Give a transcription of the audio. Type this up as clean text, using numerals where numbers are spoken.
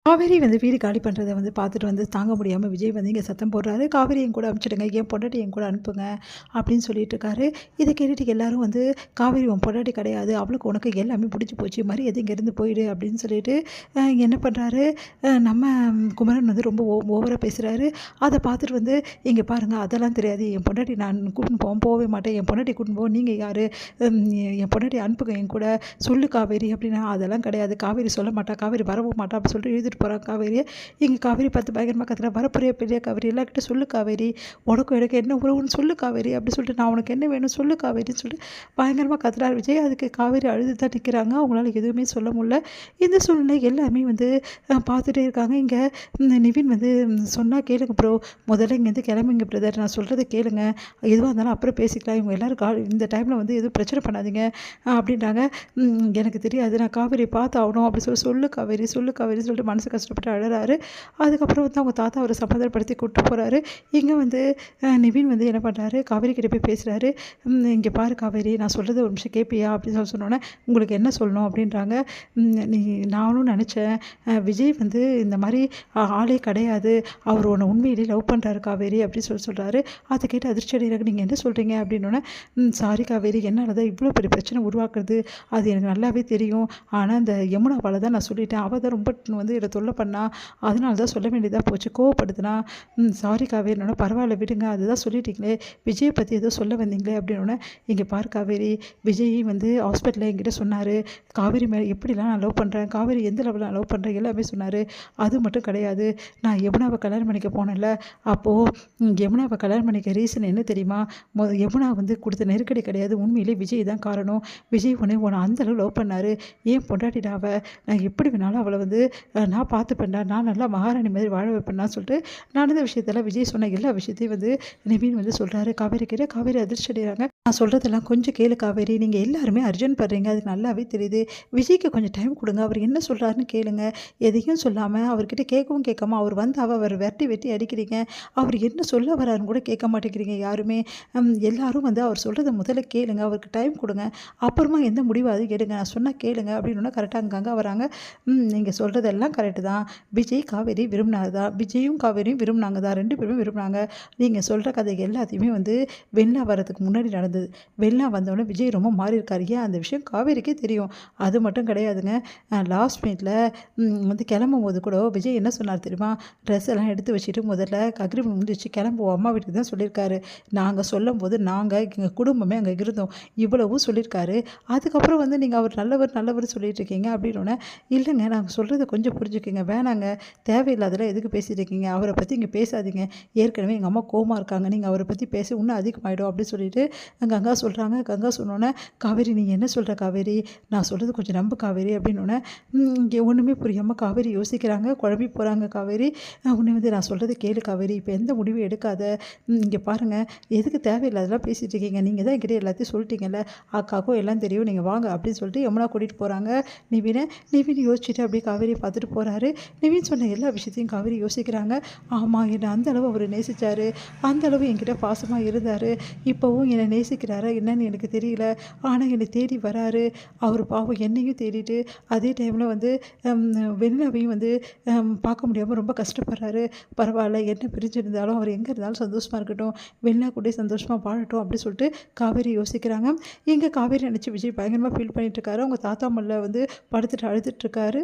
காவேரி வந்து வீடு காலி பண்ணுறத வந்து பார்த்துட்டு வந்து தாங்க முடியாமல் விஜய் வந்து இங்கே சத்தம் போடுறாரு. காவேரி என் கூட அனுப்பிச்சிடுங்க, என் பொண்டாட்டி என் கூட அனுப்புங்க அப்படின்னு சொல்லிட்டு இருக்காரு. இதை கேட்டுட்டு எல்லாரும் வந்து காவேரி உன் பொண்டாட்டி கிடையாது, அவளுக்கு உனக்கு எல்லாமே பிடிச்சி போச்சு, மரியாதை இங்கேருந்து போயிடு அப்படின்னு சொல்லிட்டு என்ன பண்ணுறாரு, நம்ம குமரன் வந்து ரொம்ப ஓவராக பேசுகிறாரு. அதை பார்த்துட்டு வந்து இங்கே பாருங்கள், அதெல்லாம் தெரியாது, என் பொண்டாட்டி நான் கூட்டின்னு போகவே மாட்டேன், என் பொண்டாட்டி கூட்டின்னு போக நீங்கள் யார், என் பொண்டாட்டி அனுப்புங்க என் கூட சொல்லு காவேரி அப்படின்னா, அதெல்லாம் கிடையாது, காவேரி சொல்ல மாட்டா, காவேரி வரவும் மாட்டா அப்படின்னு சொல்லிட்டு எழுதிட்டு போகிறாங்க காவேரியை. இங்கே காவேரி பார்த்து பயங்கரமாக கத்துறா, வரப்புறையா பெரிய காவேரி, எல்லாருக்கிட்ட சொல்லு காவேரி, உனக்கும் எனக்கு என்ன உறவுன்னு சொல்லு காவேரி அப்படி சொல்லிட்டு, நான் உனக்கு என்ன வேணும் சொல்லு காவேரின்னு சொல்லிட்டு பயங்கரமாக கத்துறாரு விஜய். அதுக்கு காவேரி அழுது தான் நிற்கிறாங்க, அவங்களால எதுவுமே சொல்ல முடியல. இந்த சூழ்நிலை எல்லாமே வந்து பார்த்துட்டே இருக்காங்க. இங்கே நிவின் வந்து சொன்னால் கேளுங்க ப்ரோ, முதல்ல இங்கேருந்து கிளம்புங்க பிரதர், நான் சொல்கிறத கேளுங்க, எதுவாக இருந்தாலும் அப்புறம் பேசிக்கலாம், இவங்க எல்லோரும் இந்த டைமில் வந்து எதுவும் பிரச்சனை பண்ணாதீங்க அப்படின்றாங்க. எனக்கு தெரியாது, நான் காவேரி பார்த்து ஆகணும் அப்படி சொல்லு காவேரி சொல்லு காவேரி சொல்லிட்டு மனசு கஷ்டப்பட்டு அழறாரு. அதுக்கப்புறம் வந்து அவங்க தாத்தா அவரை சமாதானப்படுத்தி கூப்பிட்டு போகிறாரு. இங்கே வந்து நிவின் வந்து என்ன பண்ணுறாரு, காவேரி கிட்ட போய் பேசுகிறாரு. இங்கே பாரு காவேரி, நான் சொல்கிறது ஒரு நிமிஷம் கேட்பியா அப்படின்னு சொன்னோன்னே, உங்களுக்கு என்ன சொல்லணும் அப்படின்றாங்க. நீ நானும் நினச்சேன், விஜய் வந்து இந்த மாதிரி ஆளே கிடையாது, அவர் உன்னை உண்மையிலேயே லவ் பண்ணுறாரு காவேரி அப்படின்னு சொல்கிறாரு. அதை கேட்டு அதிர்ச்சி அடைகிறாங்க. நீங்கள் என்ன சொல்கிறீங்க அப்படின்னோடனே, சாரி காவேரி, என்னால் தான் இவ்வளோ பெரிய பிரச்சனை உருவாக்குறது அது எனக்கு நல்லாவே தெரியும், ஆனால் அந்த யமுனாவால் தான் நான் சொல்லிட்டேன், அவள் தான் ரொம்ப வந்து என்னை தொல்லை பண்ணா, அதனால தான் சொல்ல வேண்டியதாக போச்சு, கோவப்படுதுனா, சாரி காவேரினோட பரவாயில்ல விடுங்க, அதுதான் சொல்லிட்டீங்களே, விஜயை பற்றி ஏதோ சொல்ல வந்தீங்களே அப்படின்னோடனே, இங்கே பாரு காவேரி, விஜய் வந்து ஹாஸ்பிட்டலில் என்கிட்ட சொன்னார், காவேரி மேலே எப்படிலாம் நான் லவ் பண்ணுறேன், காவேரி எந்த லெவலில் நான் லவ் பண்ணுறேன் எல்லாமே சொன்னார். அது மட்டும் கிடையாது, நான் யமுனாவை கல்யாணம் பண்ணிக்க போனேன்ல, அப்போது யமுனாவை கல்யாணம் பண்ணிக்க ரீசன் என்ன தெரியுமா, யமுனா வந்து கொடுத்த நெருக்கடி கிடையாது, உண்மையிலே விஜய் தான் காரணம், விஜய் உன்னை அந்தளவு லவ் பண்ணார், ஏன் பொண்டாட்டிடாவை நான் எப்படி வேணாலும் அவளை வந்து நான் பார்த்துப்பேன்டா, நான் நல்லா மகாராணி மாதிரி வாழ வைப்பேன்டான்னு சொல்லிட்டு நடந்த விஷயத்தெல்லாம் விஜய் சொன்ன எல்லா விஷயத்தையும் வந்து நிவின் வந்து சொல்கிறாரு. காவேரி கிட்ட காவேரி அதிர்ச்சி அடைகிறாங்க. நான் சொல்கிறதெல்லாம் கொஞ்சம் கேளு காவேரி, நீங்கள் எல்லாருமே அர்ஜென்ட் படுறீங்க, அதுக்கு நல்லாவே தெரியுது, விஜய்க்கு கொஞ்சம் டைம் கொடுங்க, அவர் என்ன சொல்கிறாருன்னு கேளுங்க, எதையும் சொல்லாமல் அவர்கிட்ட கேட்கவும் கேட்காம அவர் வந்து அவர் வெட்டி அடிக்கிறீங்க, அவர் என்ன சொல்ல வராருன்னு கூட கேட்க மாட்டேங்கிறீங்க யாருமே. எல்லாரும் வந்து அவர் சொல்கிறத முதல்ல கேளுங்க, அவருக்கு டைம் கொடுங்க, அப்புறமா எந்த முடிவாது எடுங்க, நான் சொன்னால் கேளுங்க அப்படின்னு கரெக்டாக அங்கங்கே வராங்க. நீங்கள் சொல்கிறதெல்லாம் கரெக்டு தான், விஜய் காவேரி விரும்பினாங்க தான், விஜயும் காவேரியும் விரும்பினாங்க தான், 2 பேருமே விரும்பினாங்க. நீங்கள் சொல்கிற கதை எல்லாத்தையுமே வந்து வெள்ளா வரதுக்கு முன்னாடி நடந்தது, வெள்ளா வந்தோடனே விஜய் ரொம்ப மாறி இருக்காரு, ஏன் அந்த விஷயம் காவேரிக்கே தெரியும். அது மட்டும் கிடையாதுங்க, லாஸ்ட் மினிட்ல வந்து கிளம்பும் போது கூட விஜய் என்ன சொன்னார் தெரியுமா, ட்ரெஸ் எல்லாம் எடுத்து வச்சுட்டு முதல்ல அக்ரிமெண்ட் முடிஞ்சிச்சு கிளம்புவோம் அம்மா வீட்டுக்கு தான் சொல்லியிருக்காரு, நாங்கள் சொல்லும் போது நாங்கள் எங்கள் குடும்பமே அங்கே இருந்தோம், இவ்வளவும் சொல்லியிருக்காரு. அதுக்கப்புறம் வந்து நீங்கள் அவர் நல்லவர் சொல்லிட்டு இருக்கீங்க அப்படின்னோடனே, இல்லைங்க நாங்கள் சொல்கிறத கொஞ்சம் புரிஞ்சுக்கோங்க, வேணாங்க, தேவையில்லாதெல்லாம் எதுக்கு பேசிகிட்டு இருக்கீங்க, அவரை பற்றி இங்கே பேசாதீங்க, ஏற்கனவே எங்கள் அம்மா கோமா இருக்காங்க, நீங்கள் அவரை பற்றி பேசி இன்னும் அதிகமாகிடும் அப்படின்னு சொல்லிட்டு கங்கா சொல்கிறாங்க. கங்கா சொன்னோன்னே, காவேரி நீங்கள் என்ன சொல்கிற காவேரி, நான் சொல்கிறது கொஞ்சம் நம்பு காவேரி அப்படின்னோடனே, இங்கே ஒன்றுமே புரியாமல் காவேரி யோசிக்கிறாங்க, குழம்பி போகிறாங்க. காவேரி உன்னை வந்து நான் சொல்கிறது கேளு காவேரி, இப்போ எந்த முடிவும் எடுக்காத, இங்கே பாருங்கள் எதுக்கு தேவையில்லாதெல்லாம் பேசிகிட்டு இருக்கீங்க, நீங்கள் தான் என்கிட்ட எல்லாத்தையும் சொல்லிட்டீங்கல்ல, அக்காக்கும் எல்லாம் தெரியும், நீங்கள் வாங்க அப்படின்னு சொல்லிட்டு யமுனா கூட்டிகிட்டு போகிறாங்க நிவின் யோசிச்சுட்டு அப்படியே காவேரியை பார்த்துட்டு போகிறாரு. நிவின் சொன்ன எல்லா விஷயத்தையும் காவேரி யோசிக்கிறாங்க. ஆமாம், என்னை அந்தளவு அவர் நேசித்தார், அந்தளவு என்கிட்ட பாசமாக இருந்தார், இப்போவும் என்னை நேசிக்கிறாரா என்னன்னு எனக்கு தெரியல, ஆனால் என்னை தேடி வராரு, அவர் பாவம் என்னையும் தேடிட்டு அதே டைமில் வந்து வெண்ணிலாவையும் வந்து பார்க்க முடியாமல் ரொம்ப கஷ்டப்படுறாரு. பரவாயில்ல, என்ன பிரிஞ்சிருந்தாலும் அவர் எங்கே இருந்தாலும் சந்தோஷமாக இருக்கட்டும், வெண்ணிலா கூட சந்தோஷமாக வாழட்டும் அப்படி சொல்லிட்டு காவேரி யோசிக்கிறாங்க. இங்கே காவேரி நினச்சி விஜய் பயங்கரமாக ஃபீல் பண்ணிட்டு இருக்காரு. அவங்க தாத்தா மல்ல வந்து படுத்துட்டு அழுதுட்டு இருக்காரு.